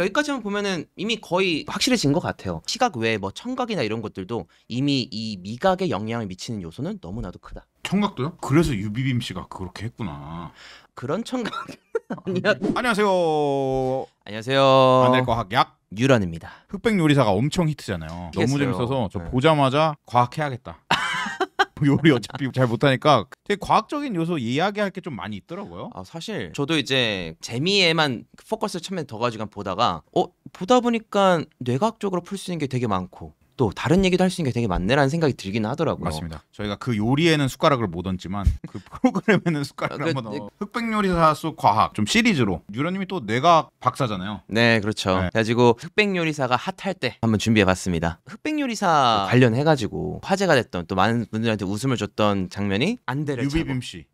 여기까지만 보면은 이미 거의 확실해진 것 같아요. 시각 외에 뭐 청각이나 이런 것들도 이미 이 미각에 영향을 미치는 요소는 너무나도 크다. 청각도요? 그래서 유비빔 씨가 그렇게 했구나. 그런 청각 아니야. 안녕하세요. 안녕하세요. 안될과학약 유런입니다. 흑백 요리사가 엄청 히트잖아요. 너무 히트했어요. 재밌어서 저 네. 보자마자 과학해야겠다. 요리 어차피 잘 못하니까 되게 과학적인 요소 이야기할 게 좀 많이 있더라고요. 사실 저도 이제 재미에만 포커스를 처음에 더 가지고 보다가 보다 보니까 뇌과학적으로 풀 수 있는 게 되게 많고 또 다른 얘기도 할 수 있는 게 되게 많네라는 생각이 들긴 하더라고요. 맞습니다. 저희가 그 요리에는 숟가락을 못 얹지만 그 프로그램에는 숟가락을 한번 넣어. 흑백 요리사 속 과학 좀 시리즈로. 유라님이 또 뇌과학 박사잖아요. 네, 그렇죠. 네. 그래가지고 흑백 요리사가 핫할 때 한번 준비해봤습니다. 흑백 요리사 관련해가지고 화제가 됐던 또 많은 분들한테 웃음을 줬던 장면이 안대를 유비빔 씨.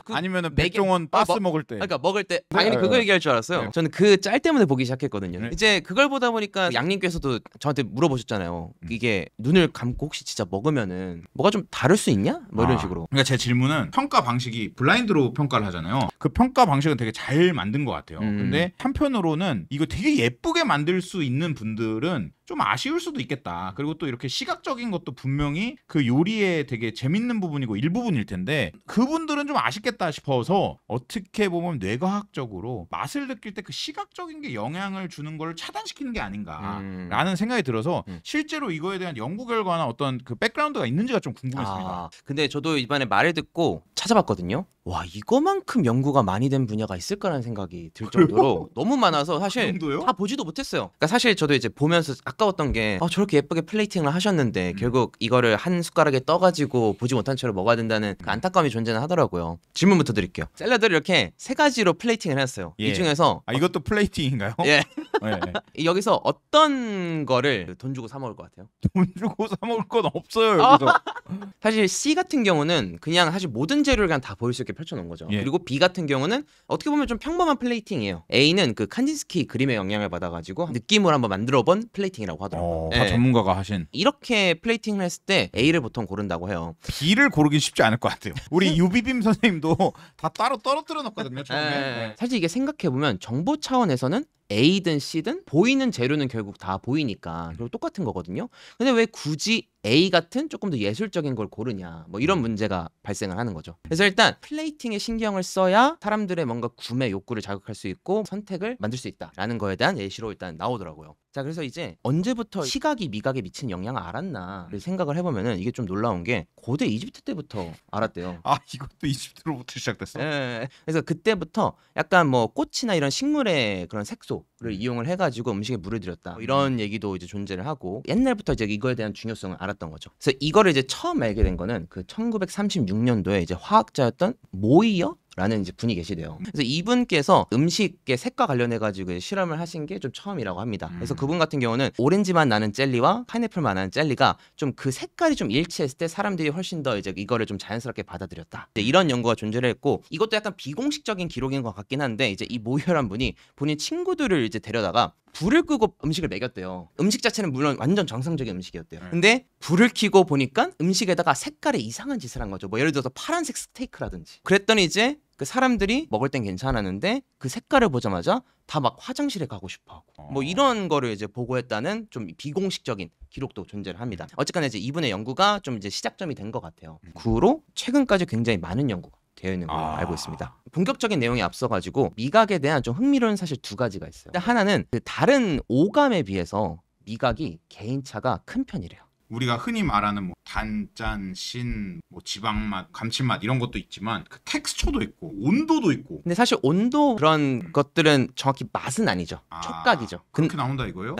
아니면은 매개- 백종원 바스 먹을 때. 그러니까 먹을 때 당연히 네, 그거 네. 얘기할 줄 알았어요. 네. 저는 그 짤 때문에 보기 시작했거든요. 네. 이제 그걸 보다 보니까 양님께서도 저한테 물어보셨잖아요. 이게 눈을 감고 혹시 진짜 먹으면은 뭐가 좀 다를 수 있냐? 뭐 이런 식으로. 그러니까 제 질문은 평가 방식이 블라인드로 평가를 하잖아요. 그 평가 방식은 되게 잘 만든 것 같아요. 근데 한편으로는 이거 되게 예쁘게 만들 수 있는 분들은 좀 아쉬울 수도 있겠다. 그리고 또 이렇게 시각적인 것도 분명히 그 요리에 되게 재밌는 부분이고 일부분일 텐데 그분들은 좀 아쉽겠다 싶어서 어떻게 보면 뇌과학적으로 맛을 느낄 때 그 시각적인 게 영향을 주는 걸 차단시키는 게 아닌가라는 생각이 들어서 실제로 이거에 대한 연구 결과나 어떤 그 백그라운드가 있는지가 좀 궁금했습니다. 근데 저도 이번에 말을 듣고 찾아봤거든요. 와, 이거만큼 연구가 많이 된 분야가 있을까라는 생각이 들 정도로 너무 많아서 사실 그 정도요? 다 보지도 못했어요. 그러니까 사실 저도 이제 보면서 아까웠던 게 저렇게 예쁘게 플레이팅을 하셨는데 결국 이거를 한 숟가락에 떠가지고 보지 못한 채로 먹어야 된다는 그 안타까움이 존재는 하더라고요. 질문부터 드릴게요. 샐러드를 이렇게 세 가지로 플레이팅을 해놨어요. 예. 이 중에서 이것도 플레이팅인가요? 예. 네. 여기서 어떤 거를 돈 주고 사 먹을 것 같아요? 돈 주고 사 먹을 건 없어요 여기서. 사실 C 같은 경우는 그냥 사실 모든 재료를 그냥 다 보일 수 있게 펼쳐놓은 거죠. 예. 그리고 B 같은 경우는 어떻게 보면 좀 평범한 플레이팅이에요. A는 그 칸딘스키 그림의 영향을 받아가지고 느낌으로 한번 만들어본 플레이팅이라고 하더라고요. 다 전문가가 하신. 이렇게 플레이팅을 했을 때 A를 보통 고른다고 해요. B를 고르기 쉽지 않을 것 같아요. 우리 유비빔 선생님도 다 따로 떨어뜨려 놨거든요 처음에. 네. 사실 이게 생각해보면 정보 차원에서는 A든 C든 보이는 재료는 결국 다 보이니까 결국 똑같은 거거든요. 근데 왜 굳이 A 같은 조금 더 예술적인 걸 고르냐 뭐 이런 문제가 발생을 하는 거죠. 그래서 일단 플레이팅에 신경을 써야 사람들의 뭔가 구매 욕구를 자극할 수 있고 선택을 만들 수 있다라는 거에 대한 예시로 일단 나오더라고요. 자, 그래서 이제 언제부터 시각이 미각에 미치는 영향을 알았나를 생각을 해보면은 이게 좀 놀라운 게 고대 이집트 때부터 알았대요. 이것도 이집트로부터 시작됐어. 예. 그래서 그때부터 약간 뭐 꽃이나 이런 식물의 그런 색소를 이용을 해가지고 음식에 물을 들였다 뭐 이런 얘기도 이제 존재를 하고 옛날부터 이제 이거에 대한 중요성을 알았던 거죠. 그래서 이거를 이제 처음 알게 된 거는 그 1936년도에 이제 화학자였던 모이어 라는 이제 분이 계시대요. 그래서 이분께서 음식의 색과 관련해 가지고 실험을 하신 게 좀 처음이라고 합니다. 그래서 그분 같은 경우는 오렌지만 나는 젤리와 파인애플만 나는 젤리가 좀 그 색깔이 좀 일치했을 때 사람들이 훨씬 더 이제 이거를 좀 자연스럽게 받아들였다. 이런 연구가 존재를 했고 이것도 약간 비공식적인 기록인 것 같긴 한데 이제 이 모이어란 분이 본인 친구들을 이제 데려다가 불을 끄고 음식을 먹였대요. 음식 자체는 물론 완전 정상적인 음식이었대요. 근데 불을 켜고 보니까 음식에다가 색깔에 이상한 짓을 한 거죠. 뭐 예를 들어서 파란색 스테이크라든지. 그랬더니 이제 그 사람들이 먹을 땐 괜찮았는데 그 색깔을 보자마자 다 막 화장실에 가고 싶어하고 뭐 이런 거를 이제 보고했다는 좀 비공식적인 기록도 존재를 합니다. 어쨌거나 이제 이분의 연구가 좀 이제 시작점이 된 것 같아요. 그 후로 최근까지 굉장히 많은 연구가 되어 있는 걸로 알고 있습니다. 본격적인 내용에 앞서가지고 미각에 대한 좀 흥미로운 사실 두 가지가 있어요. 하나는 그 다른 오감에 비해서 미각이 개인차가 큰 편이래요. 우리가 흔히 말하는 뭐 단짠, 신, 뭐 지방맛, 감칠맛 이런 것도 있지만 그 텍스처도 있고 온도도 있고. 근데 사실 온도 그런 것들은 정확히 맛은 아니죠. 촉각이죠. 그렇게 나온다 이거예요?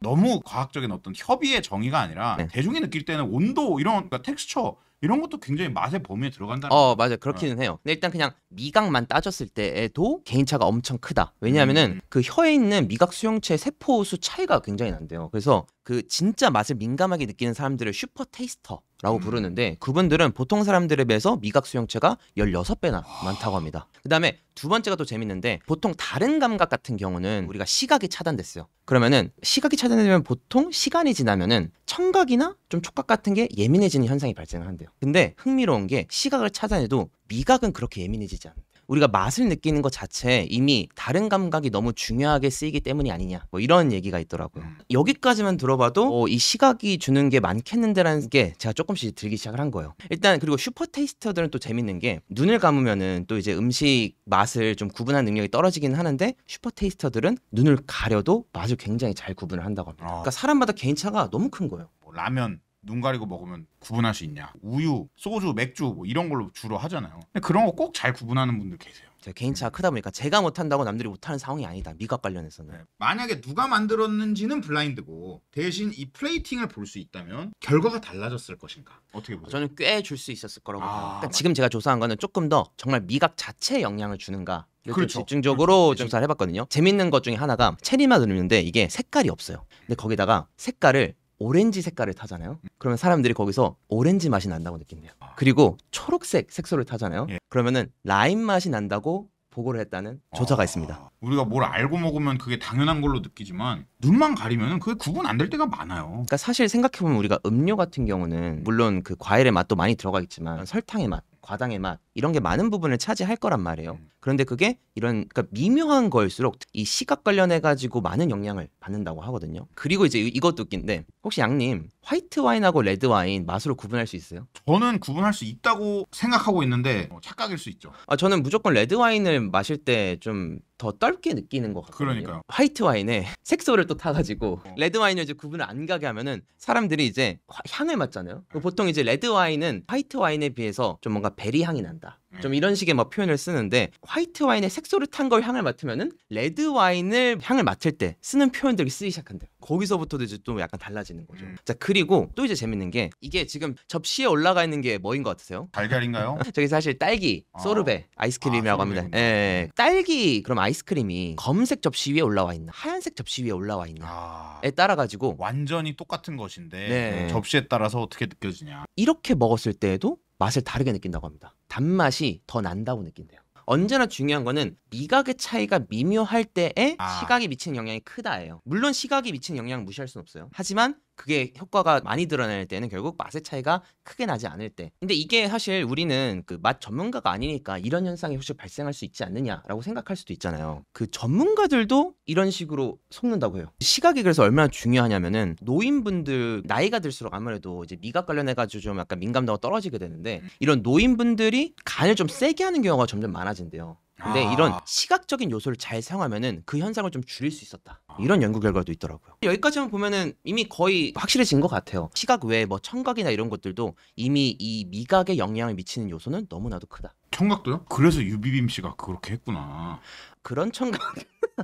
너무 과학적인 어떤 협의의 정의가 아니라 대중이 느낄 때는 온도 이런 그러니까 텍스처 이런 것도 굉장히 맛의 범위에 들어간다는 맞아요. 그렇기는 해요. 근데 일단 그냥 미각만 따졌을 때에도 개인차가 엄청 크다. 왜냐하면은 그 혀에 있는 미각 수용체 세포수 차이가 굉장히 난대요. 그래서 그 진짜 맛을 민감하게 느끼는 사람들을 슈퍼 테이스터라고 부르는데 그분들은 보통 사람들에 비해서 미각 수용체가 16배나 많다고 합니다. 그 다음에 두 번째가 또 재밌는데 보통 다른 감각 같은 경우는 우리가 시각이 차단됐어요. 그러면은 시각이 차단되면 보통 시간이 지나면은 청각이나 좀 촉각 같은 게 예민해지는 현상이 발생을 한대요. 근데 흥미로운 게 시각을 차단해도 미각은 그렇게 예민해지지 않는데요. 우리가 맛을 느끼는 것 자체에 이미 다른 감각이 너무 중요하게 쓰이기 때문이 아니냐 뭐 이런 얘기가 있더라고요. 여기까지만 들어봐도 이 시각이 주는 게 많겠는데라는 게 제가 조금씩 들기 시작을 한 거예요. 일단 그리고 슈퍼 테이스터들은 또 재밌는 게 눈을 감으면은 또 이제 음식 맛을 좀 구분하는 능력이 떨어지긴 하는데 슈퍼 테이스터들은 눈을 가려도 맛을 굉장히 잘 구분을 한다고 합니다. 그러니까 사람마다 개인차가 너무 큰 거예요. 뭐 라면 눈 가리고 먹으면 구분할 수 있냐? 우유, 소주, 맥주 뭐 이런 걸로 주로 하잖아요. 근데 그런 거 꼭 잘 구분하는 분들 계세요. 제가 개인차가 크다 보니까 제가 못한다고 남들이 못하는 상황이 아니다. 미각 관련해서는. 네. 만약에 누가 만들었는지는 블라인드고 대신 이 플레이팅을 볼 수 있다면 결과가 달라졌을 것인가? 어떻게 보세요? 저는 꽤 줄 수 있었을 거라고 봐요. 그러니까 맞아. 지금 제가 조사한 거는 조금 더 정말 미각 자체에 영향을 주는가 그렇죠. 집중적으로 그렇죠. 조사를 해봤거든요. 재밌는 것 중에 하나가 체리맛 음료인데 이게 색깔이 없어요. 근데 거기다가 색깔을 오렌지 색깔을 타잖아요. 그러면 사람들이 거기서 오렌지 맛이 난다고 느낀대요. 그리고 초록색 색소를 타잖아요. 예. 그러면은 라임 맛이 난다고 보고를 했다는 조사가 있습니다. 우리가 뭘 알고 먹으면 그게 당연한 걸로 느끼지만 눈만 가리면 그게 구분 안 될 때가 많아요. 그러니까 사실 생각해보면 우리가 음료 같은 경우는 물론 그 과일의 맛도 많이 들어가 있지만 설탕의 맛, 과당의 맛 이런 게 많은 부분을 차지할 거란 말이에요. 그런데 그게 이런 그러니까 미묘한 거일수록 이 시각 관련해 가지고 많은 영향을 받는다고 하거든요. 그리고 이제 이것도 웃긴데 혹시 양님 화이트 와인하고 레드 와인 맛으로 구분할 수 있어요? 저는 구분할 수 있다고 생각하고 있는데 착각일 수 있죠. 저는 무조건 레드 와인을 마실 때 좀 더 떫게 느끼는 것 같거든요. 그러니까요. 화이트 와인에 색소를 또 타가지고 레드 와인을 이제 구분을 안 가게 하면은 사람들이 이제 향을 맡잖아요. 보통 이제 레드 와인은 화이트 와인에 비해서 좀 뭔가 베리 향이 난다. 좀 이런 식의 뭐 표현을 쓰는데 화이트 와인에 색소를 탄 걸 향을 맡으면은 레드 와인을 향을 맡을 때 쓰는 표현들이 쓰기 시작한대요. 거기서부터도 이제 또 약간 달라지는 거죠. 자 그리고 또 이제 재밌는 게 이게 지금 접시에 올라가 있는 게 뭐인 것 같으세요? 달걀인가요? 저기 사실 딸기 소르베 아이스크림이라고 합니다. 소르베. 예, 딸기 그럼 아이스크림이 검은색 접시 위에 올라와 있나 하얀색 접시 위에 올라와 있나에 따라 가지고 완전히 똑같은 것인데 네. 접시에 따라서 어떻게 느껴지냐. 이렇게 먹었을 때에도 맛을 다르게 느낀다고 합니다. 단맛이 더 난다고 느낀대요. 언제나 중요한 거는 미각의 차이가 미묘할 때에 시각이 미치는 영향이 크다예요. 물론 시각이 미치는 영향을 무시할 수는 없어요. 하지만 그게 효과가 많이 드러날 때는 결국 맛의 차이가 크게 나지 않을 때. 근데 이게 사실 우리는 그 맛 전문가가 아니니까 이런 현상이 혹시 발생할 수 있지 않느냐라고 생각할 수도 있잖아요. 그 전문가들도 이런 식으로 속는다고 해요. 시각이 그래서 얼마나 중요하냐면은 노인분들 나이가 들수록 아무래도 이제 미각 관련해가지고 좀 약간 민감도가 떨어지게 되는데 이런 노인분들이 간을 좀 세게 하는 경우가 점점 많아진대요. 근데 이런 시각적인 요소를 잘 사용하면은 그 현상을 좀 줄일 수 있었다. 이런 연구 결과도 있더라고요. 여기까지만 보면은 이미 거의 확실해진 것 같아요. 시각 외에 뭐 청각이나 이런 것들도 이미 이 미각에 영향을 미치는 요소는 너무나도 크다. 청각도요? 그래서 유비빔 씨가 그렇게 했구나. 그런 청각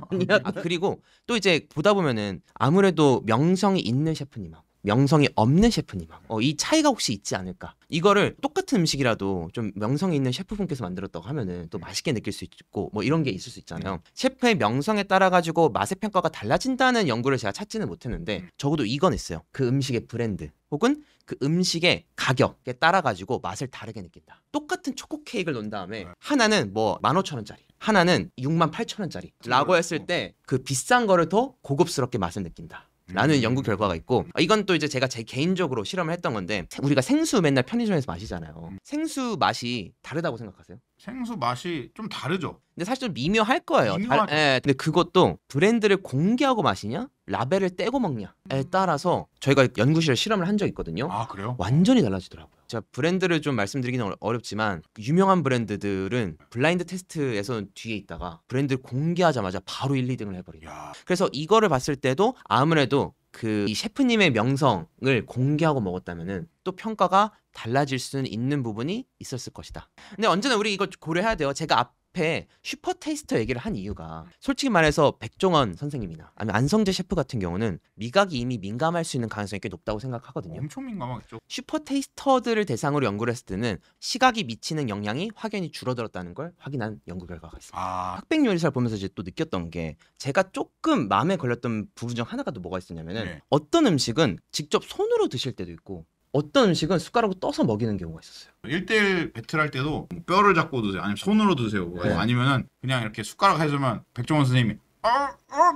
아니야. 그리고 또 이제 보다 보면은 아무래도 명성이 있는 셰프님하고 명성이 없는 셰프님하고 이 차이가 혹시 있지 않을까. 이거를 똑같은 음식이라도 좀 명성이 있는 셰프분께서 만들었다고 하면은 또 맛있게 느낄 수 있고 뭐 이런 게 있을 수 있잖아요. 셰프의 명성에 따라 가지고 맛의 평가가 달라진다는 연구를 제가 찾지는 못했는데 적어도 이건 있어요. 그 음식의 브랜드 혹은 그 음식의 가격에 따라 가지고 맛을 다르게 느낀다. 똑같은 초코 케이크를 놓은 다음에 하나는 뭐 15,000원짜리 하나는 68,000원짜리 라고 했을 때 그 비싼 거를 더 고급스럽게 맛을 느낀다. 라는 연구 결과가 있고 이건 또 이제 제가 제 개인적으로 실험을 했던 건데 우리가 생수 맨날 편의점에서 마시잖아요. 생수 맛이 다르다고 생각하세요? 생수 맛이 좀 다르죠. 근데 사실 좀 미묘할 거예요. 미묘하죠. 근데 그것도 브랜드를 공개하고 마시냐 라벨을 떼고 먹냐에 따라서 저희가 연구실에 실험을 한 적이 있거든요. 아 그래요? 완전히 달라지더라고요. 제가 브랜드를 좀 말씀드리기는 어렵지만 유명한 브랜드들은 블라인드 테스트에서는 뒤에 있다가 브랜드를 공개하자마자 바로 1, 2등을 해버려요. 그래서 이거를 봤을 때도 아무래도 그 이 셰프님의 명성을 공개하고 먹었다면은 또 평가가 달라질 수는 있는 부분이 있었을 것이다. 근데 언제나 우리 이거 고려해야 돼요. 제가 앞에 슈퍼 테이스터 얘기를 한 이유가 솔직히 말해서 백종원 선생님이나 아니면 안성재 셰프 같은 경우는 미각이 이미 민감할 수 있는 가능성이 꽤 높다고 생각하거든요. 엄청 민감하겠죠. 슈퍼 테이스터들을 대상으로 연구를 했을 때는 시각이 미치는 영향이 확연히 줄어들었다는 걸 확인한 연구 결과가 있습니다. 흑백 요리사를 보면서 이제 또 느꼈던 게 제가 조금 마음에 걸렸던 부분 중 하나가 또 뭐가 있었냐면은 어떤 음식은 직접 손으로 드실 때도 있고 어떤 음식은 숟가락으로 떠서 먹이는 경우가 있었어요. 1대1 배틀할 때도 뼈를 잡고 드세요. 아니면 손으로 드세요. 아니면은 그냥 이렇게 숟가락 해주면 백종원 선생님이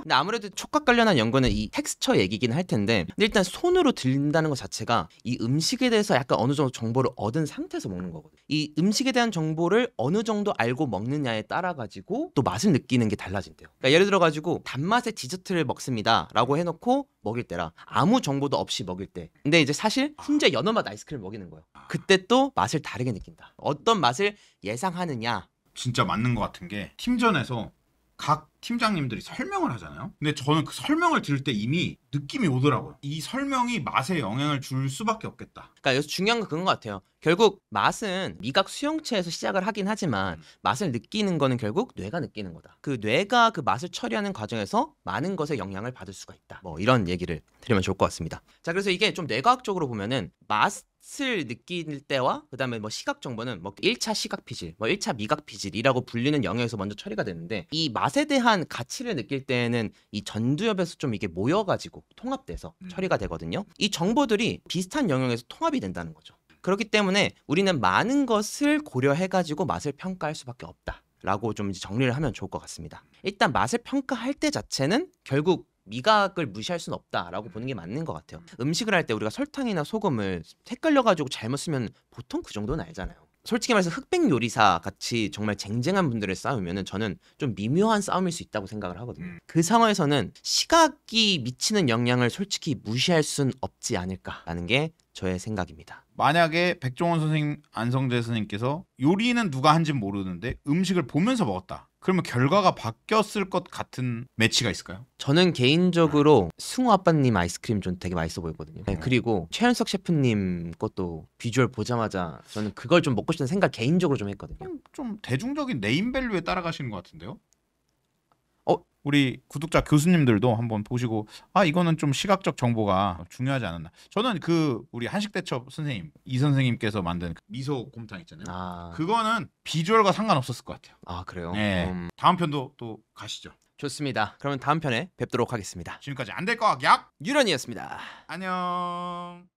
근데 아무래도 촉각 관련한 연구는 이 텍스처 얘기긴 할 텐데, 근데 일단 손으로 들린다는 것 자체가 이 음식에 대해서 약간 어느 정도 정보를 얻은 상태에서 먹는 거거든요. 이 음식에 대한 정보를 어느 정도 알고 먹느냐에 따라 가지고 또 맛을 느끼는 게 달라진대요. 그러니까 예를 들어 가지고 단맛의 디저트를 먹습니다라고 해놓고 먹일 때랑 아무 정보도 없이 먹일 때, 근데 이제 사실 훈제 연어맛 아이스크림을 먹이는 거예요. 그때 또 맛을 다르게 느낀다. 어떤 맛을 예상하느냐. 진짜 맞는 것 같은 게 팀전에서 각 팀장님들이 설명을 하잖아요. 근데 저는 그 설명을 들을 때 이미 느낌이 오더라고요. 이 설명이 맛에 영향을 줄 수밖에 없겠다. 그러니까 여기서 중요한 건 그건 것 같아요. 결국 맛은 미각 수용체에서 시작을 하긴 하지만 맛을 느끼는 거는 결국 뇌가 느끼는 거다. 그 뇌가 그 맛을 처리하는 과정에서 많은 것에 영향을 받을 수가 있다. 뭐 이런 얘기를 드리면 좋을 것 같습니다. 자, 그래서 이게 좀 뇌과학적으로 보면은 맛을 느낄 때와 그다음에 뭐 시각 정보는 뭐 1차 시각 피질, 뭐 1차 미각 피질이라고 불리는 영역에서 먼저 처리가 되는데, 이 맛에 대한 가치를 느낄 때는 이 전두엽에서 좀 이게 모여가지고 통합돼서 처리가 되거든요. 이 정보들이 비슷한 영역에서 통합이 된다는 거죠. 그렇기 때문에 우리는 많은 것을 고려해가지고 맛을 평가할 수밖에 없다라고 좀 이제 정리를 하면 좋을 것 같습니다. 일단 맛을 평가할 때 자체는 결국 미각을 무시할 수는 없다라고 보는 게 맞는 것 같아요. 음식을 할 때 우리가 설탕이나 소금을 헷갈려가지고 잘못 쓰면 보통 그 정도는 알잖아요. 솔직히 말해서 흑백 요리사 같이 정말 쟁쟁한 분들의 싸움이면은 저는 좀 미묘한 싸움일 수 있다고 생각을 하거든요. 그 상황에서는 시각이 미치는 영향을 솔직히 무시할 순 없지 않을까라는 게 저의 생각입니다. 만약에 백종원 선생님, 안성재 선생님께서 요리는 누가 한지 모르는데 음식을 보면서 먹었다. 그러면 결과가 바뀌었을 것 같은 매치가 있을까요? 저는 개인적으로 승우 아빠님 아이스크림 좀 되게 맛있어 보였거든요. 네, 그리고 최현석 셰프님 것도 비주얼 보자마자 저는 그걸 좀 먹고 싶다는 생각 개인적으로 좀 했거든요. 좀 대중적인 네임밸류에 따라가시는 것 같은데요? 어? 우리 구독자 교수님들도 한번 보시고 이거는 좀 시각적 정보가 중요하지 않았나. 저는 그 우리 한식대첩 선생님 이 선생님께서 만든 그 미소 곰탕 있잖아요. 그거는 비주얼과 상관없었을 것 같아요. 아, 그래요? 네. 다음 편도 또 가시죠. 좋습니다. 그러면 다음 편에 뵙도록 하겠습니다. 지금까지 안 될 거 약 유런이었습니다. 안녕.